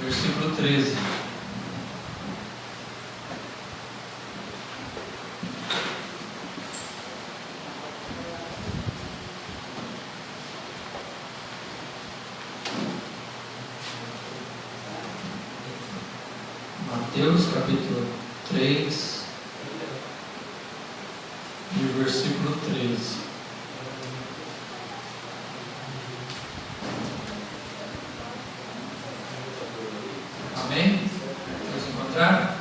versículo 13. Mateus capítulo 3 e o versículo 13. Amém? Vamos encontrar?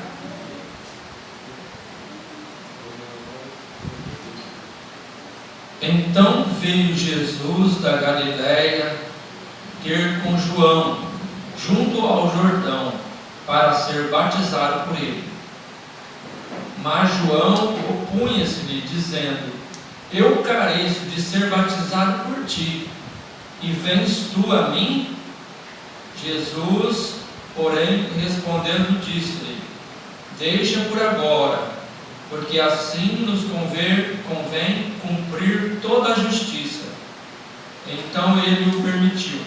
Então veio Jesus da Galiléia ter com João, junto ao Jordão, para ser batizado por ele. Mas João opunha-se-lhe, dizendo: Eu careço de ser batizado por ti, e vens tu a mim? Jesus, porém, respondendo, disse-lhe: Deixa por agora, porque assim nos convém cumprir toda a justiça. Então ele o permitiu.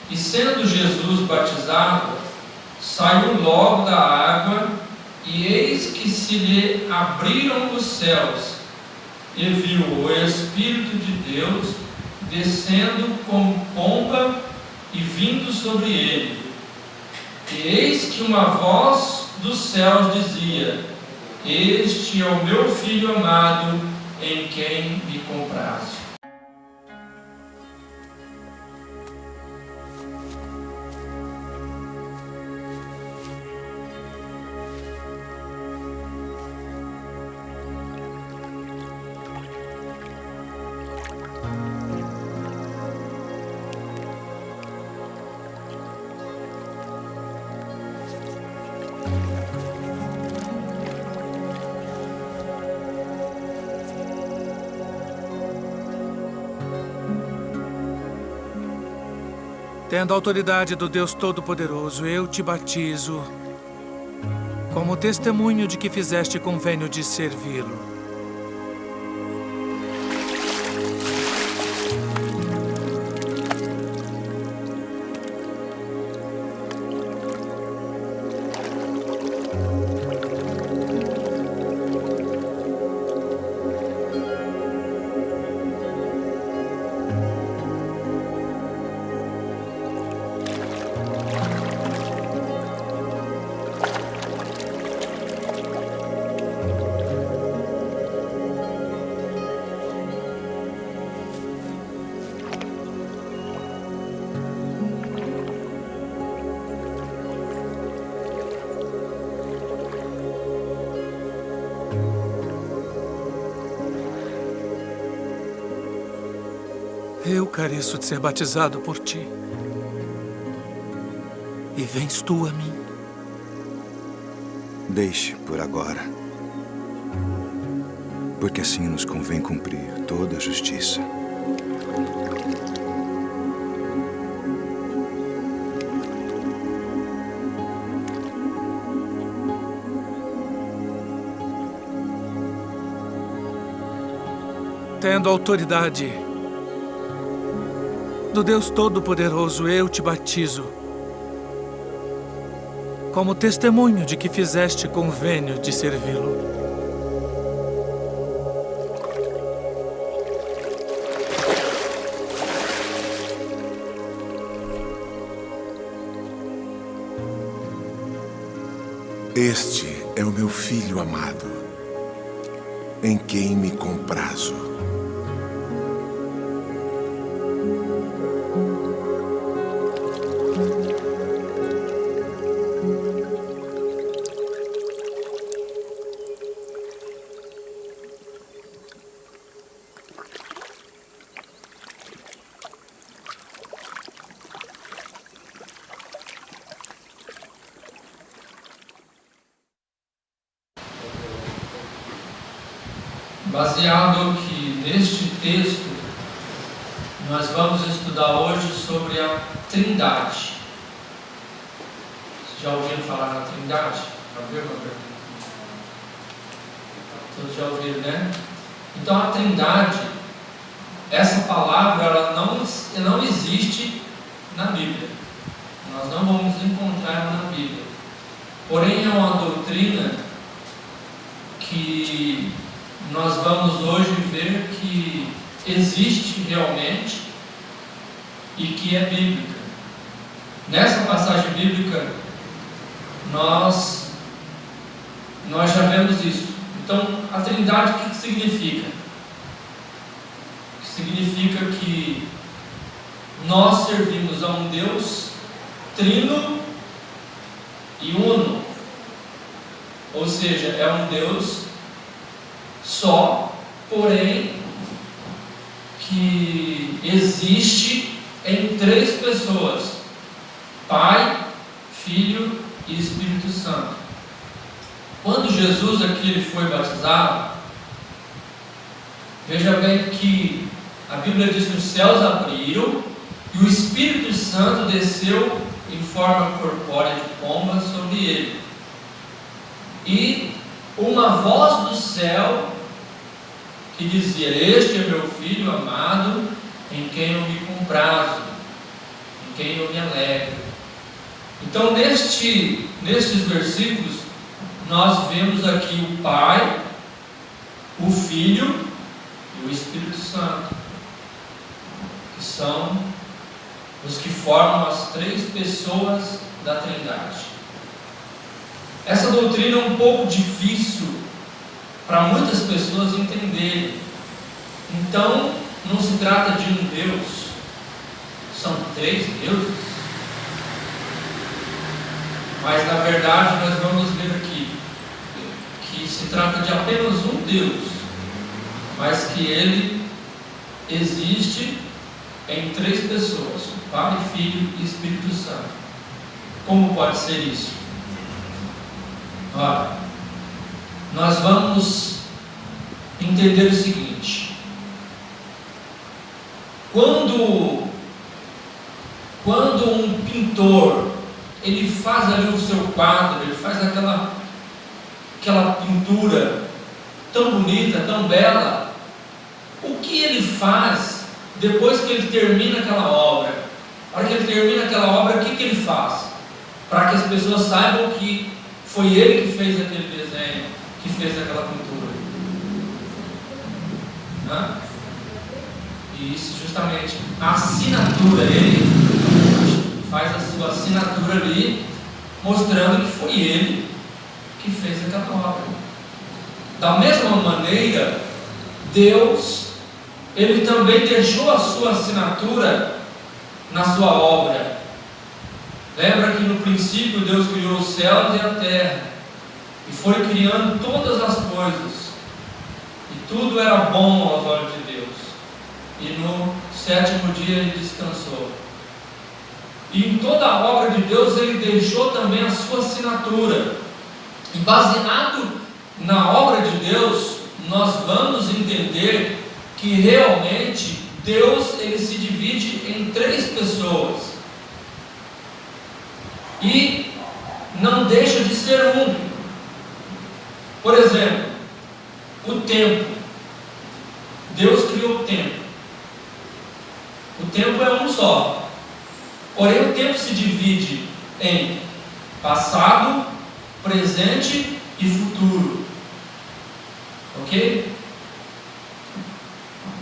E sendo Jesus batizado, saiu logo da água, e eis que se lhe abriram os céus, e viu o Espírito de Deus descendo como pomba e vindo sobre ele. E eis que uma voz dos céus dizia: Este é o meu Filho amado, em quem me comprazo. Tendo a autoridade do Deus Todo-Poderoso, eu te batizo, como testemunho de que fizeste convênio de servi-lo. Eu careço de ser batizado por ti, e vens tu a mim. Deixe por agora, porque assim nos convém cumprir toda a justiça. Tendo autoridade do Deus Todo-Poderoso, eu te batizo, como testemunho de que fizeste convênio de servi-lo. Este é o meu Filho amado, em quem me comprazo. Baseado aqui neste texto, nós vamos estudar hoje sobre a Trindade. Vocês já ouviram falar na Trindade? Já ouviram, Roberto? Todos já ouviram, né? Então a Trindade, essa palavra, ela não existe na Bíblia. Nós não vamos encontrar na Bíblia. Porém, é uma doutrina que nós vamos hoje ver que existe realmente e que é bíblica. Nessa passagem bíblica, nós já vemos isso. Então, a Trindade, o que significa? Significa que nós servimos a um Deus trino e uno, ou seja, é um Deus só, porém que existe em 3 pessoas: Pai, Filho e Espírito Santo. Quando Jesus aqui ele foi batizado, veja bem que a Bíblia diz que os céus abriram e o Espírito Santo desceu em forma corpórea de pomba sobre ele. E uma voz do céu que dizia: este é meu Filho amado, em quem eu me comprazo, em quem eu me alegro. Então, nestes versículos, nós vemos aqui o Pai, o Filho e o Espírito Santo, que são os que formam as 3 pessoas da Trindade. Essa doutrina é um pouco difícil para muitas pessoas entenderem. Então, não se trata de um Deus, são 3 deuses. Mas na verdade nós vamos ver aqui que se trata de apenas um Deus, mas que ele existe em 3 pessoas: Pai, Filho e Espírito Santo. Como pode ser isso? Olha, nós vamos entender o seguinte: quando um pintor ele faz ali o seu quadro, ele faz aquela pintura tão bonita, tão bela, o que ele faz depois que ele termina aquela obra? A hora que ele termina aquela obra, o que ele faz? Para que as pessoas saibam que foi ele que fez aquele desenho, que fez aquela pintura. E isso justamente, a assinatura, ele faz a sua assinatura ali, mostrando que foi ele que fez aquela obra. Da mesma maneira, Deus, ele também deixou a sua assinatura na sua obra. Lembra que no princípio Deus criou os céus e a terra, e foi criando todas as coisas, e tudo era bom aos olhos de Deus, e no 7º dia ele descansou. E em toda a obra de Deus ele deixou também a sua assinatura. E baseado na obra de Deus, nós vamos entender que realmente Deus ele se divide em 3 pessoas. E não deixa de ser um. Por exemplo, o tempo. Deus criou o tempo. O tempo é um só. Porém, o tempo se divide em passado, presente e futuro. Ok?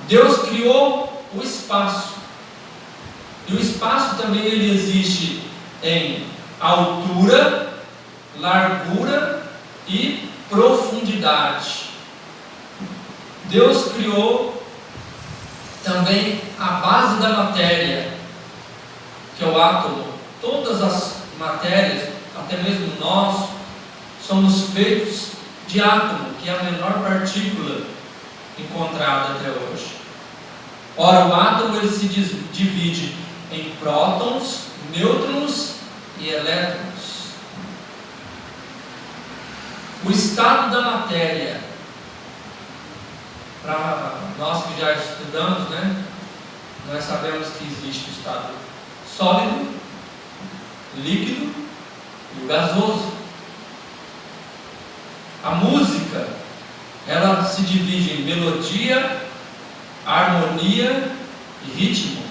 Deus criou o espaço. E o espaço também ele existe em altura, largura e profundidade. Deus criou também a base da matéria, que é o átomo. Todas as matérias, até mesmo nós, somos feitos de átomo, que é a menor partícula encontrada até hoje. Ora, o átomo ele se divide em prótons, nêutrons e elétrons. O estado da matéria, para nós que já estudamos, nós sabemos que existe o estado sólido, líquido e o gasoso. A música, ela se divide em melodia, harmonia e ritmo.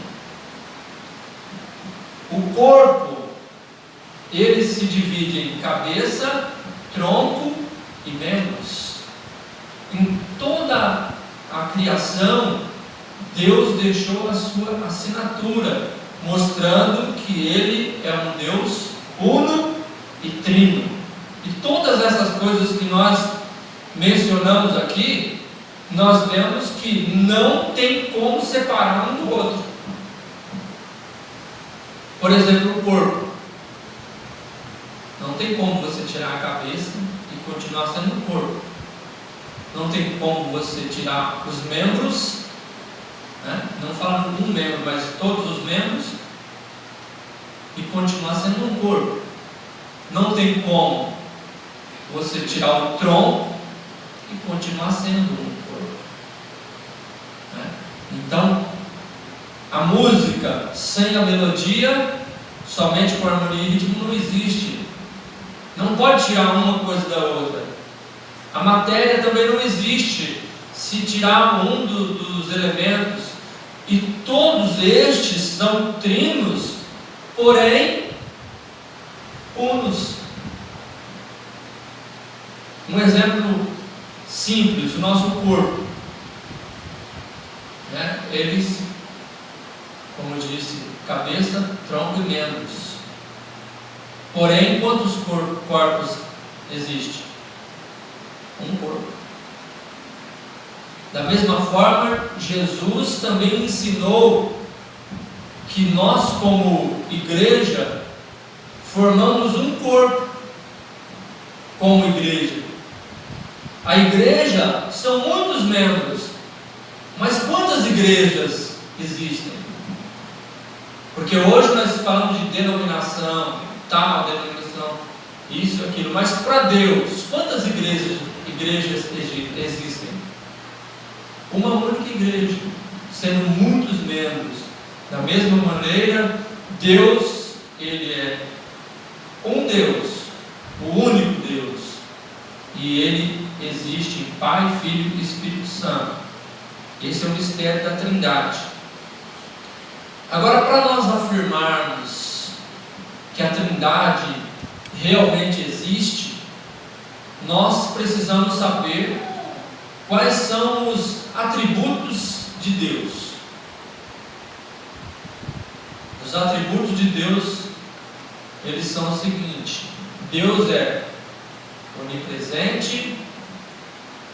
O corpo ele se divide em cabeça, tronco e membros. Em toda a criação, Deus deixou a sua assinatura, mostrando que Ele é um Deus uno e trino. E todas essas coisas que nós mencionamos aqui, nós vemos que não tem como separar um do outro. Por exemplo, o corpo. Não tem como você tirar a cabeça e continuar sendo um corpo. Não tem como você tirar os membros, né? Não falando um membro, mas todos os membros, e continuar sendo um corpo. Não tem como você tirar o tronco e continuar sendo um corpo, né? Então, a música sem a melodia, somente com harmonia e ritmo, não existe. Não pode tirar uma coisa da outra. A matéria também não existe se tirar um dos elementos. E todos estes são trinos, porém unos. Um exemplo simples: o nosso corpo, né? Eles, como eu disse, cabeça, tronco e membros. Porém, quantos corpos existem? Um corpo. Da mesma forma, Jesus também ensinou que nós, como igreja, formamos um corpo como igreja. A igreja são muitos membros, mas quantas igrejas existem? Porque hoje nós falamos de denominação, tal denominação, isso e aquilo, mas para Deus, quantas igrejas existem? Uma única igreja, sendo muitos membros. Da mesma maneira, Deus, Ele é um Deus, o único Deus, e Ele existe em Pai, Filho e Espírito Santo. Esse é o mistério da Trindade. Agora, para nós afirmarmos que a Trindade realmente existe, nós precisamos saber quais são os atributos de Deus. Os atributos de Deus, eles são o seguinte: Deus é onipresente,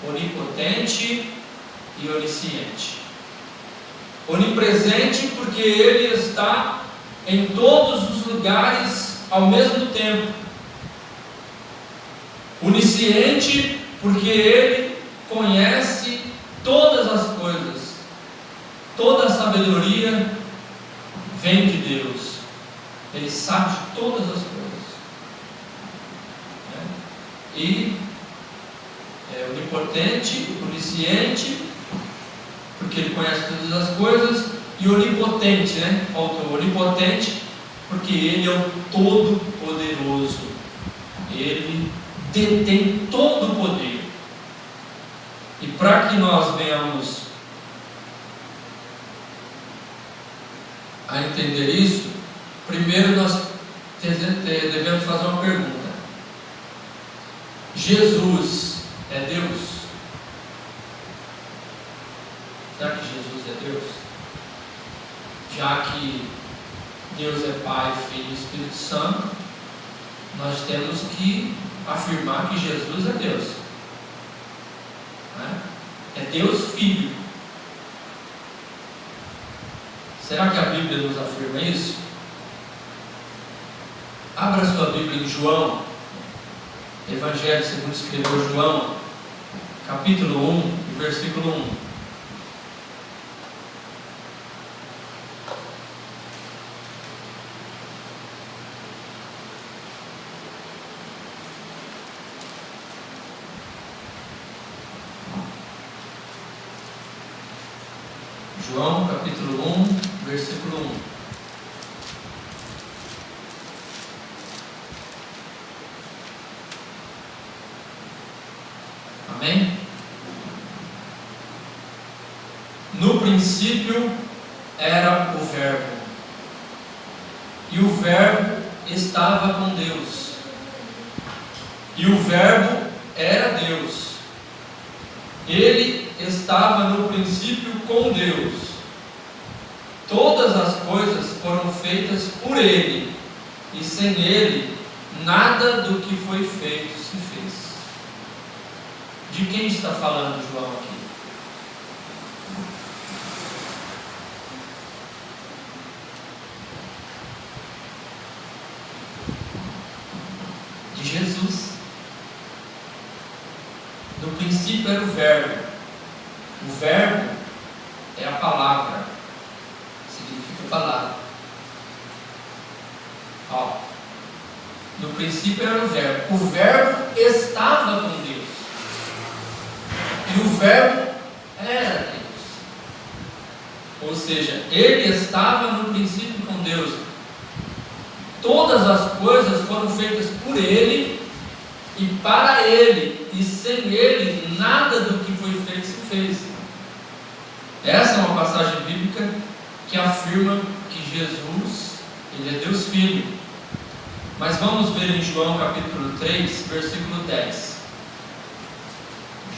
onipotente e onisciente. Onipresente porque Ele está em todos os lugares ao mesmo tempo. Onisciente porque Ele conhece todas as coisas. Toda a sabedoria vem de Deus. Ele sabe de todas as coisas, né? E é onipotente, onisciente, porque Ele conhece todas as coisas. E onipotente, né? Faltou onipotente, porque Ele é o Todo-Poderoso. Ele detém todo o poder. E para que nós venhamos a entender isso, primeiro nós devemos fazer uma pergunta: Jesus é Deus? Será que Jesus é Deus? Já que Deus é Pai, Filho e Espírito Santo, nós temos que afirmar que Jesus é Deus, né? É Deus Filho. Será que a Bíblia nos afirma isso? Abra sua Bíblia em João, Evangelho segundo escreveu João, capítulo 1, versículo 1. João capítulo 1, versículo 1. Amém? No princípio era o Verbo, e o Verbo estava com Deus, e o Verbo era Deus. Ele estava no princípio com Deus. Todas as coisas foram feitas por Ele, e sem Ele, nada do que foi feito se fez. De quem está falando João aqui? De Jesus. No princípio era o Verbo. O Verbo é a palavra. Significa palavra. Ó. No princípio era o Verbo. O Verbo estava com Deus. E o Verbo era Deus. Ou seja, Ele estava no princípio com Deus. Todas as coisas foram feitas por Ele e para Ele, e sem Ele nada do que foi feito se fez. Essa é uma passagem bíblica que afirma que Jesus, Ele é Deus Filho. Mas vamos ver em João capítulo 3, versículo 10.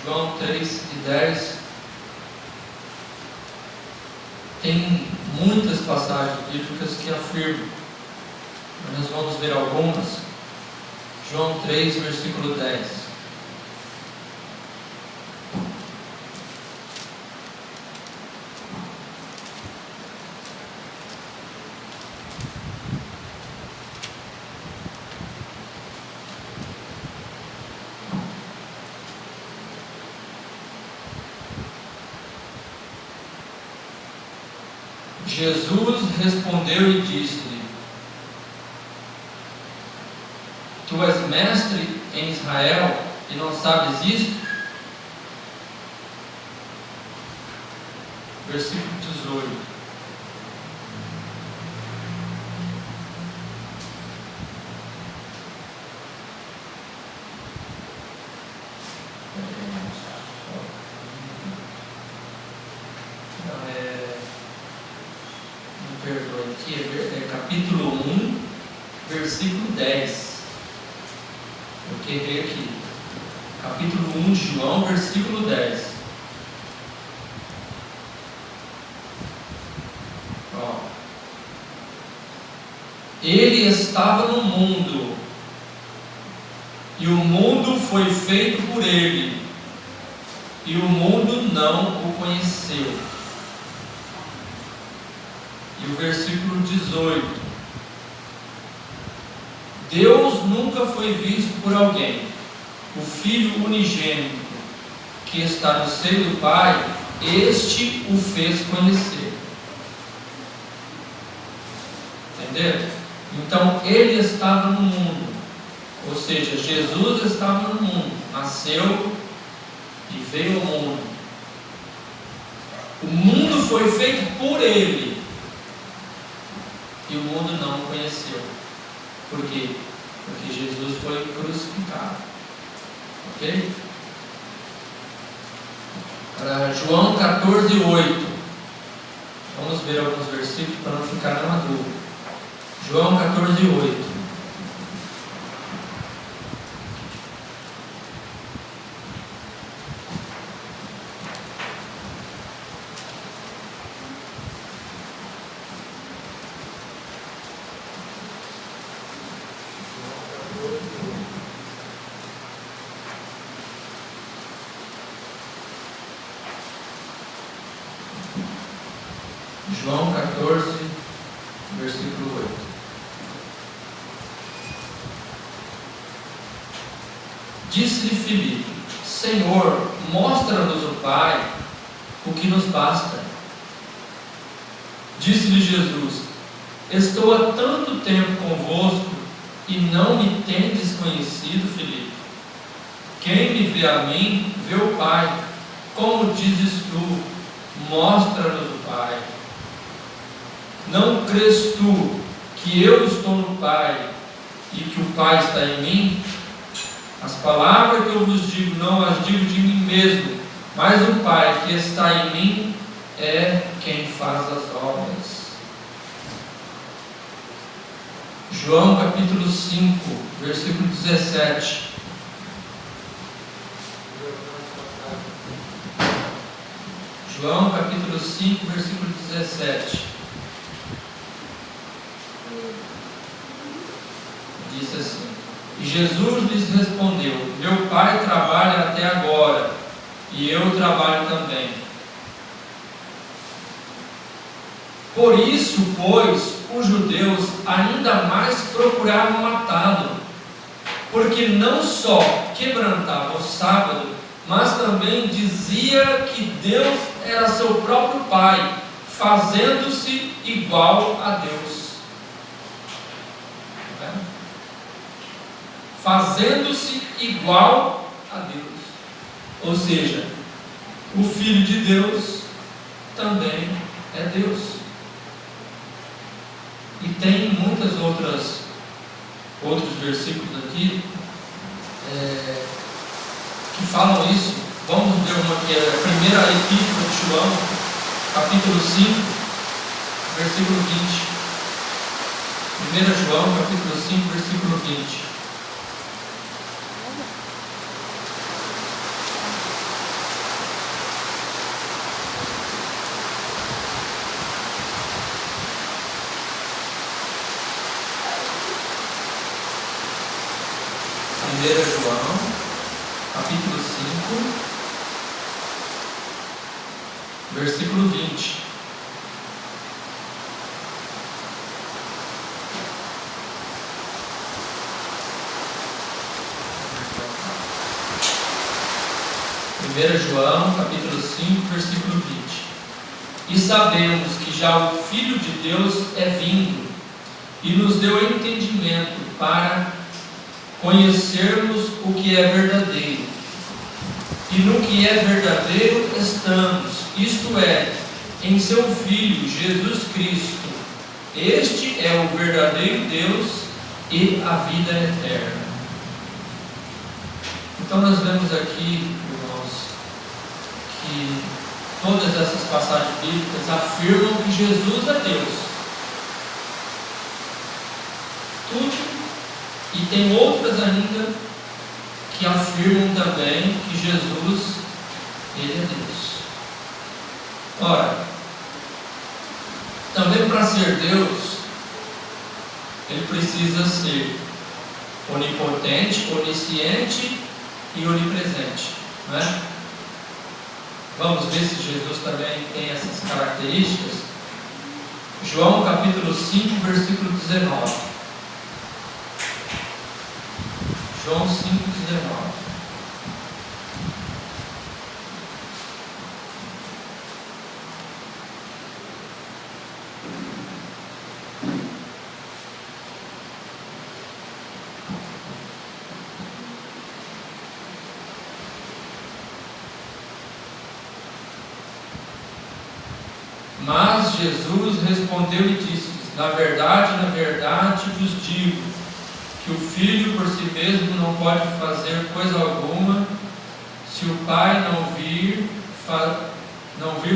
João 3 e 10. Tem muitas passagens bíblicas que afirmam. Nós vamos ver algumas. João 3, versículo 10. Jesus respondeu e disse-lhe: Tu és mestre em Israel e não sabes isto? Versículo 18. Perdoe, aqui é capítulo 1, versículo 10. Eu quebrei aqui. Capítulo 1 de João, versículo 10. Ó. Ele estava no mundo, e o mundo foi feito por ele, e o mundo não o conheceu. E o versículo 18: Deus nunca foi visto por alguém. O Filho unigênito que está no seio do Pai, este o fez conhecer. Entenderam? Então ele estava no mundo, ou seja, Jesus estava no mundo, nasceu e veio ao mundo. O mundo foi feito por ele, e o mundo não o conheceu. Por quê? Porque Jesus foi crucificado. Ok? Para João 14, 8. Vamos ver alguns versículos para não ficar na dúvida. João 14, 8. João 14, versículo 8. Disse-lhe Filipe: Senhor, mostra-nos o Pai, o que nos basta. Disse-lhe Jesus: Estou há tanto tempo convosco e não me tendes conhecido, Filipe? Quem me vê a mim, vê o Pai. Como dizes tu: mostra-nos o Pai? Não crês tu que eu estou no Pai e que o Pai está em mim? As palavras que eu vos digo, não as digo de mim mesmo, mas o Pai que está em mim é quem faz as obras. João capítulo 5, versículo 17. João capítulo 5, versículo 17. Diz assim: E Jesus lhes respondeu: Meu Pai trabalha até agora, e eu trabalho também. Por isso, pois, os judeus ainda mais procuravam matá-lo, porque não só quebrantava o sábado, mas também dizia que Deus era seu próprio Pai, fazendo-se igual a Deus. Fazendo-se igual a Deus. Ou seja, o Filho de Deus também é Deus. E tem muitas outros versículos aqui que falam isso. Vamos ver uma que é a primeira epístola de João, capítulo 5, versículo 20. 1 João, capítulo 5, versículo 20. João, capítulo 5, versículo 20. João, capítulo 5, versículo 20. E sabemos que já o Filho de Deus é vindo e nos deu entendimento para conhecermos o que é verdadeiro. E no que é verdadeiro estamos, isto é, em seu Filho Jesus Cristo. Este é o verdadeiro Deus e a vida eterna. Então nós vemos aqui, irmãos, que todas essas passagens bíblicas afirmam que Jesus é Deus. Tudo. E tem outras ainda que afirmam também que Jesus, Ele é Deus. Ora, também para ser Deus, Ele precisa ser onipotente, onisciente e onipresente, não é? Vamos ver se Jesus também tem essas características. João capítulo 5, versículo 19. João 5, 19. Mas Jesus respondeu e disse-lhes: na verdade vos digo, que o Filho por si mesmo não pode fazer coisa alguma, se o Pai não vir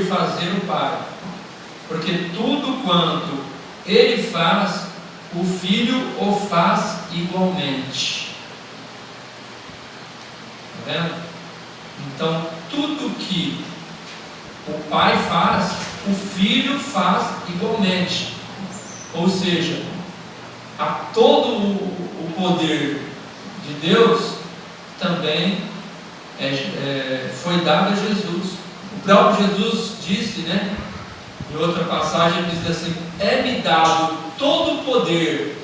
fazer o Pai. Porque tudo quanto Ele faz, o Filho o faz igualmente. Está vendo? Então, tudo que o Pai faz, o Filho faz igualmente. Ou seja, a todo o poder de Deus também foi dado a Jesus. O próprio Jesus disse, né, em outra passagem, ele diz assim: é-me dado todo o poder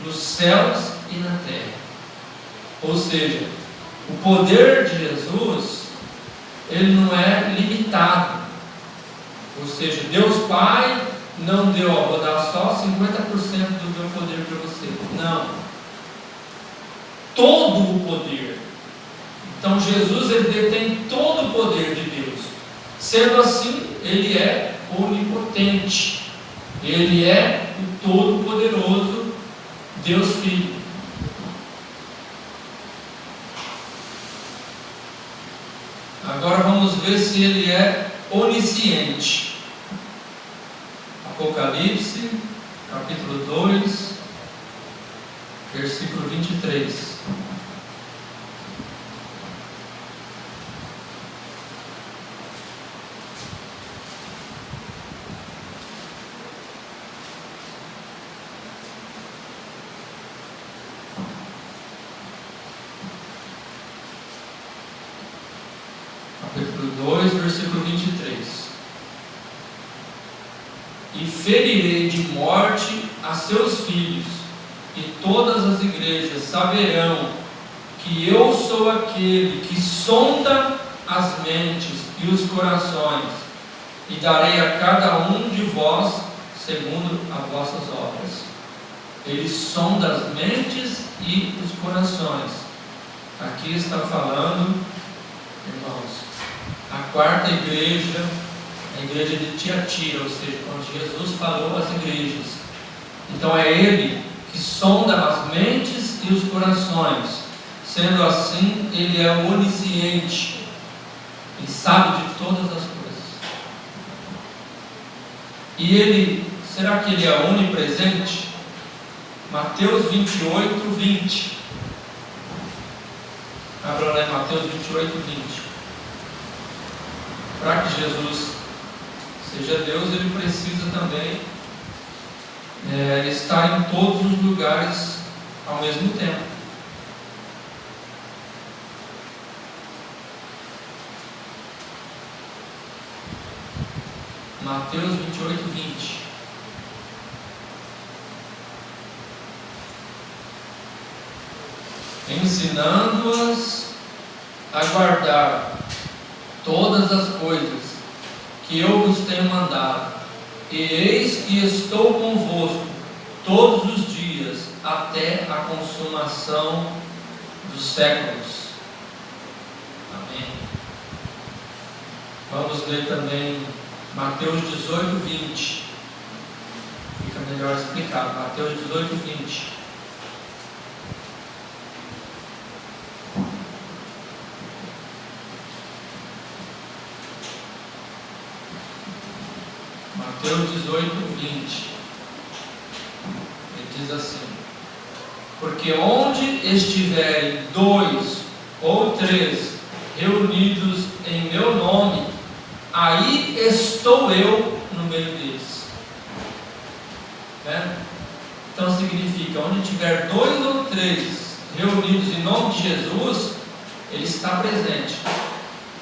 nos céus e na terra. Ou seja, o poder de Jesus, ele não é limitado. Ou seja, Deus Pai não deu, vou dar só 50% do meu poder para você. Não. Todo o poder. Então Jesus, ele detém todo o poder de Deus. Sendo assim, ele é onipotente. Ele é o todo-poderoso Deus Filho. Agora vamos ver se ele é onisciente. Apocalipse, capítulo 2, versículo 23. Capítulo 2, versículo 23. E ferirei de morte a seus filhos, e todas as igrejas saberão que eu sou aquele que sonda as mentes e os corações, e darei a cada um de vós segundo as vossas obras. Ele sonda as mentes e os corações. Aqui está falando, irmãos, a quarta igreja, a igreja de Tiatira, ou seja, quando Jesus falou às igrejas. Então é Ele que sonda as mentes e os corações. Sendo assim, Ele é onisciente. Ele sabe de todas as coisas. E Ele, será que Ele é onipresente? Mateus 28, 20. Abra lá em Mateus 28, 20. Para que Jesus seja Deus, Ele precisa também estar em todos os lugares ao mesmo tempo. Mateus 28, 20. Ensinando-as a guardar todas as coisas que eu vos tenho mandado, e eis que estou convosco todos os dias, até a consumação dos séculos. Amém. Vamos ler também Mateus 18, 20. Fica melhor explicado. Mateus 18, 20. Mateus 18, 20. Ele diz assim: porque onde estiverem 2 ou 3 reunidos em meu nome, aí estou eu no meio deles. Então significa, onde tiver 2 ou 3 reunidos em nome de Jesus, Ele está presente.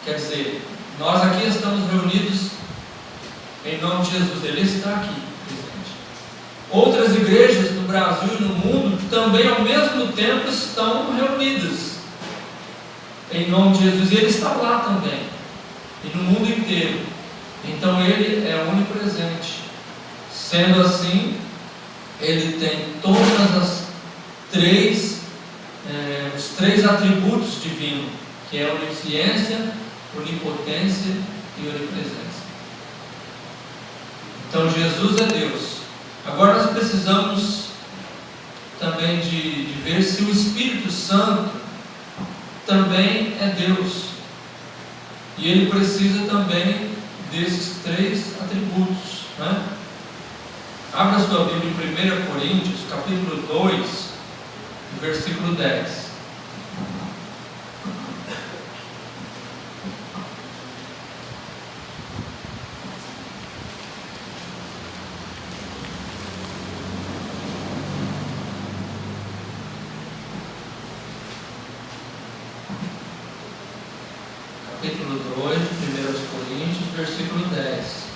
Quer dizer, nós aqui estamos reunidos em nome de Jesus, Ele está aqui presente. Outras igrejas no Brasil e no mundo também ao mesmo tempo estão reunidas em nome de Jesus, e Ele está lá também, e no mundo inteiro. Então Ele é onipresente. Sendo assim, Ele tem todas as os 3 atributos divinos, que é a onisciência, onipotência e onipresença. Então Jesus é Deus. Agora nós precisamos também de ver se o Espírito Santo também é Deus. E ele precisa também desses 3 atributos. Abra sua Bíblia em 1 Coríntios, capítulo 2, versículo 10. Capítulo 2, 1 Coríntios, versículo 10.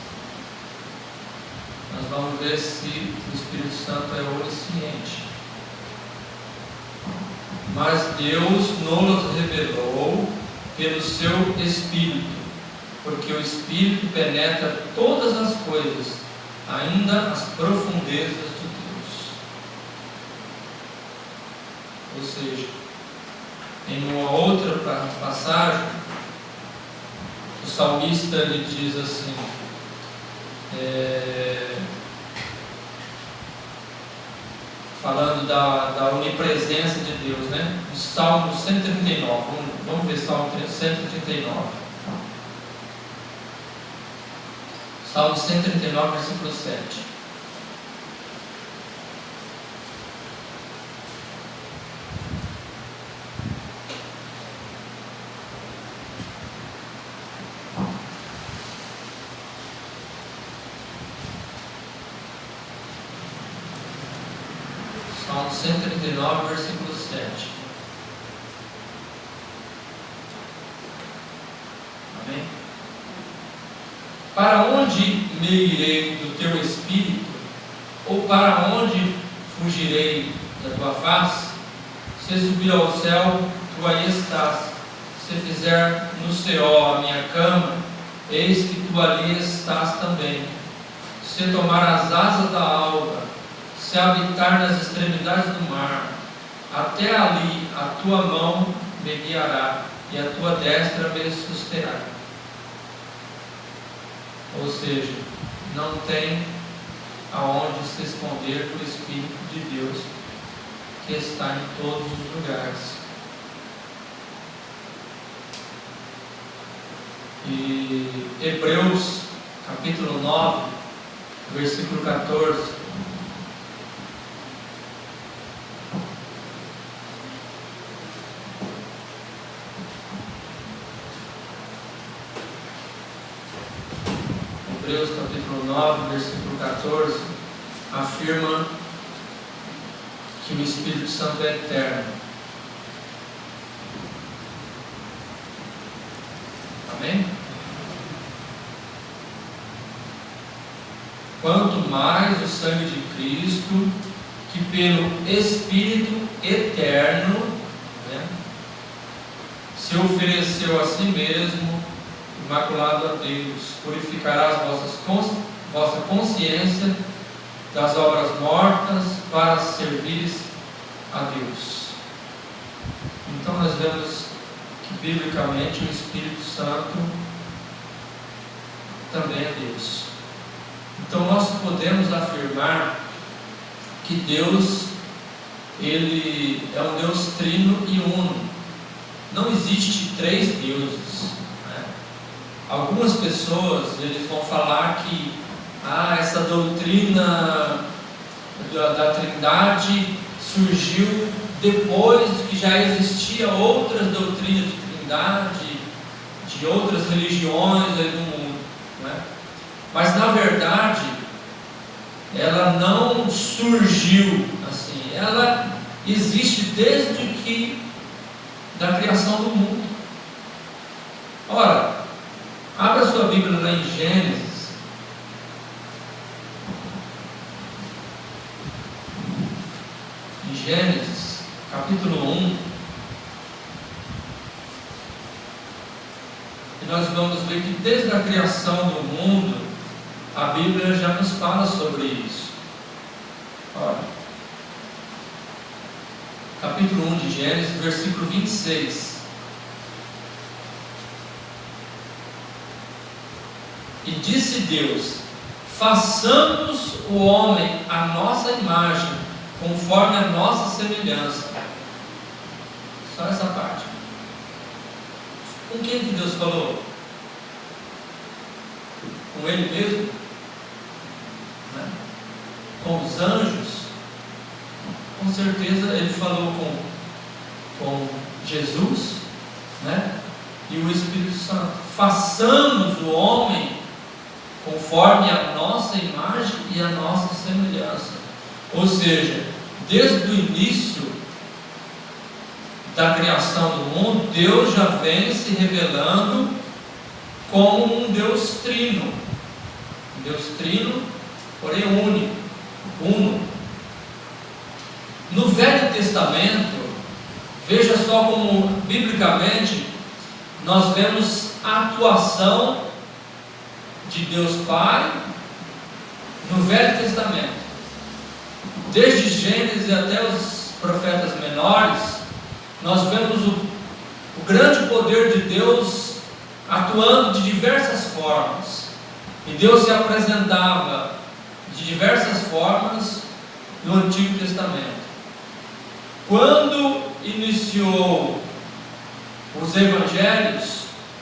Nós vamos ver se o Espírito Santo é onisciente. Mas Deus nos revelou pelo seu Espírito, porque o Espírito penetra todas as coisas, ainda as profundezas de Deus. Ou seja, em uma outra passagem, o salmista ele diz assim, falando da onipresença de Deus, no Salmo 139, vamos ver Salmo 139. Salmo 139, versículo 7. 139, versículo 7. Amém? Para onde me irei do teu espírito? Ou para onde fugirei da tua face? Se subir ao céu, tu aí estás. Se fizer no Seol a minha cama, eis que tu ali estás também. Se tomar as asas da alva, se habitar nas extremidades do mar, até ali a tua mão me guiará e a tua destra me susterá. Ou seja, não tem aonde se esconder do Espírito de Deus que está em todos os lugares. E Hebreus capítulo 9, versículo 14. Hebreus capítulo 9, versículo 14, afirma que o Espírito Santo é eterno. Amém? Quanto mais o sangue de Cristo, que pelo Espírito eterno, né, se ofereceu a si mesmo, imaculado a Deus, purificará as vossa consciência das obras mortas para servir a Deus. Então nós vemos que biblicamente o Espírito Santo também é Deus. Então nós podemos afirmar que Deus, Ele é um Deus trino e uno. Não existe três deuses. Algumas pessoas eles vão falar que essa doutrina da Trindade surgiu depois de que já existia outras doutrinas de Trindade, de outras religiões aí no mundo, né? Mas na verdade ela não surgiu assim, ela existe desde que da criação do mundo. Ora, abra sua Bíblia lá em Gênesis. Em Gênesis, capítulo 1. E nós vamos ver que desde a criação do mundo, a Bíblia já nos fala sobre isso. Olha, capítulo 1 de Gênesis, versículo 26. E disse Deus: façamos o homem à nossa imagem, conforme a nossa semelhança. Só essa parte. Com quem que Deus falou? Com Ele mesmo? Né? Com os anjos? Com certeza Ele falou com Jesus, né? E o Espírito Santo. Façamos o homem conforme a nossa imagem e a nossa semelhança. Ou seja, desde o início da criação do mundo, Deus já vem se revelando como um Deus trino. Um Deus trino, porém único, uno. No Velho Testamento, veja só como, biblicamente, nós vemos a atuação de Deus Pai no Velho Testamento. Desde Gênesis até os profetas menores, nós vemos o grande poder de Deus atuando de diversas formas. E Deus se apresentava de diversas formas no Antigo Testamento. Quando iniciou os Evangelhos,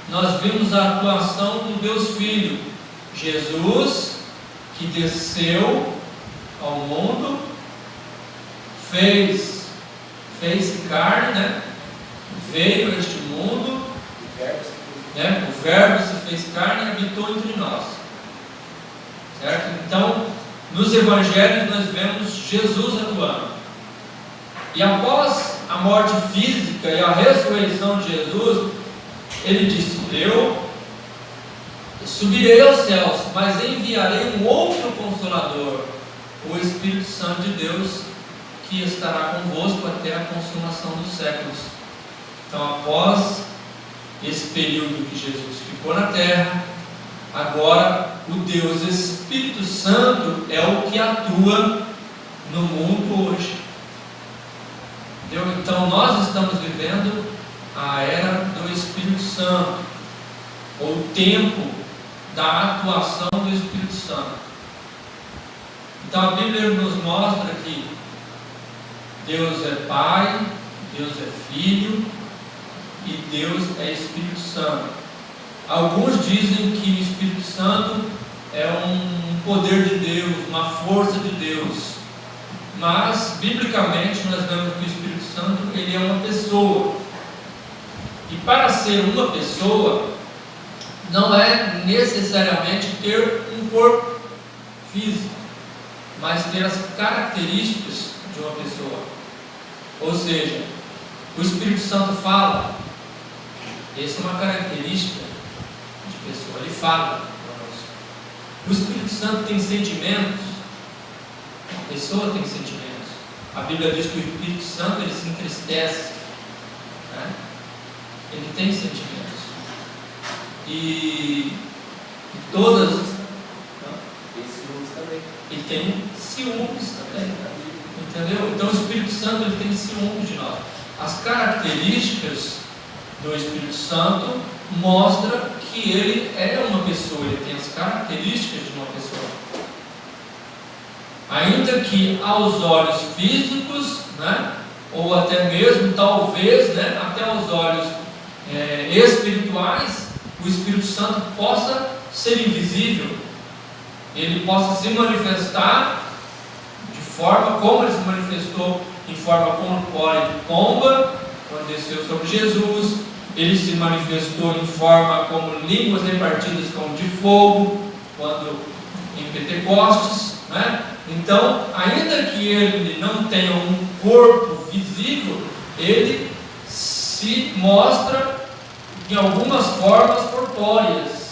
nós vimos a atuação do Deus Filho, Jesus, que desceu ao mundo, fez-se carne, né? Veio a este mundo, né? O Verbo se fez carne e habitou entre nós, certo? Então, nos Evangelhos nós vemos Jesus atuando. E após a morte física e a ressurreição de Jesus, ele disse: eu subirei aos céus, mas enviarei um outro Consolador, o Espírito Santo de Deus, que estará convosco até a consumação dos séculos. Então, após esse período que Jesus ficou na terra, agora o Deus Espírito Santo é o que atua no mundo hoje. Entendeu? Então nós estamos vivendo a era do Espírito Santo, ou o tempo da atuação do Espírito Santo. Então a Bíblia nos mostra que Deus é Pai, Deus é Filho e Deus é Espírito Santo. Alguns dizem que o Espírito Santo é um poder de Deus, uma força de Deus. Mas, biblicamente, nós vemos que o Espírito Santo, ele é uma pessoa. E para ser uma pessoa, não é necessariamente ter um corpo físico, mas ter as características de uma pessoa. Ou seja, o Espírito Santo fala. Essa é uma característica de pessoa, ele fala conosco. O Espírito Santo tem sentimentos. A pessoa tem sentimentos. A Bíblia diz que o Espírito Santo, ele se entristece, né? Ele tem sentimentos. E todas. Tem ciúmes também. Ele tem ciúmes também. Entendeu? Então o Espírito Santo, ele tem ciúmes de nós. As características do Espírito Santo mostram que ele é uma pessoa, ele tem as características de uma pessoa. Ainda que aos olhos físicos, né, ou até mesmo, talvez, né, até aos olhos espirituais, o Espírito Santo possa ser invisível, ele possa se manifestar de forma como ele se manifestou, em forma corpórea de pomba, quando desceu sobre Jesus. Ele se manifestou em forma como línguas repartidas como de fogo, quando em Pentecostes, né? Então, ainda que ele não tenha um corpo visível, ele se mostra em algumas formas corpóreas.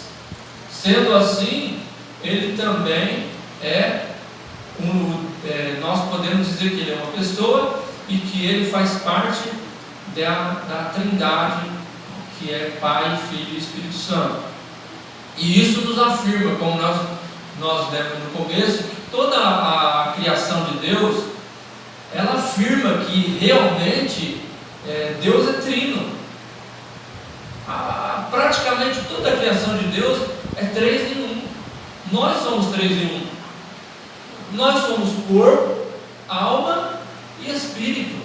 Sendo assim, ele também nós podemos dizer que ele é uma pessoa e que ele faz parte da Trindade, que é Pai, Filho e Espírito Santo. E isso nos afirma, como nós lemos no começo, que toda a criação de Deus, ela afirma que realmente Deus é trino. Praticamente toda a criação de Deus é 3 em 1. Nós somos 3 em 1. Nós somos corpo, alma e espírito.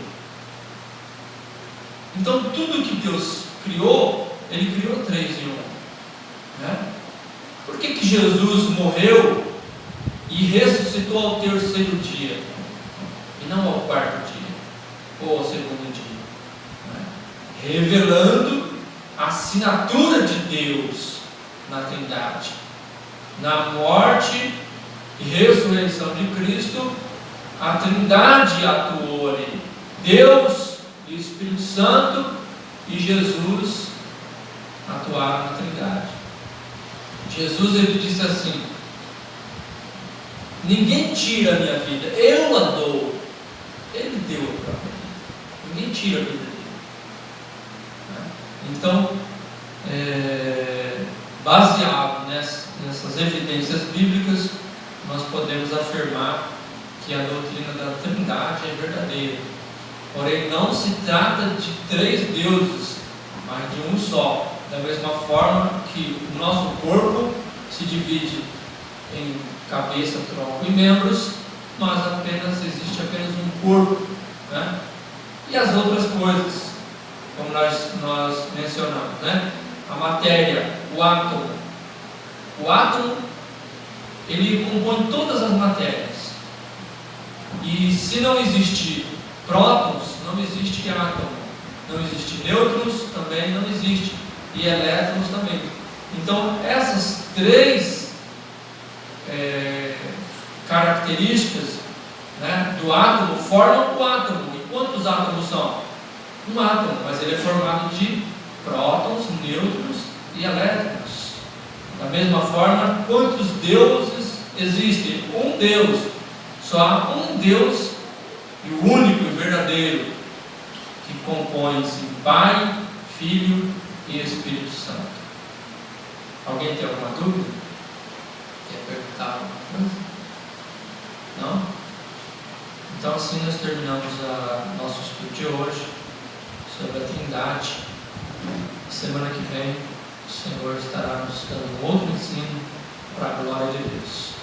Então tudo que Deus criou, ele criou 3 em 1, né? Por que Jesus morreu e ressuscitou ao 3º dia e não ao 4º dia ou ao 2º dia, né? Revelando a assinatura de Deus na Trindade, na morte e ressurreição de Cristo. A Trindade atuou ali, Deus e o Espírito Santo e Jesus atuaram na Trindade. Jesus, ele disse assim: ninguém tira a minha vida, eu a dou. Ele deu a própria vida, ninguém tira a vida dele. Então, baseado nessas evidências bíblicas, nós podemos afirmar que a doutrina da Trindade é verdadeira. Porém, não se trata de 3 deuses, mas de um só. Da mesma forma que o nosso corpo se divide em cabeça, tronco e membros, existe apenas um corpo, né? E as outras coisas, como nós mencionamos, né? A matéria, o átomo. O átomo, ele compõe todas as matérias. E se não existir prótons, não existe átomo. Não existe nêutrons, também não existe. E elétrons também. Então, essas 3 características, né, do átomo formam o átomo. quantos átomos são? Um átomo, mas ele é formado de prótons, nêutrons e elétrons. Da mesma forma, quantos deuses existem? Um Deus. Só há um Deus, e o único e verdadeiro, que compõe-se Pai, Filho e Espírito Santo. Alguém tem alguma dúvida? Quer perguntar alguma coisa? Não? Então assim nós terminamos nosso estudo de hoje sobre a Trindade. Semana que vem o Senhor estará nos dando um outro ensino para a glória de Deus.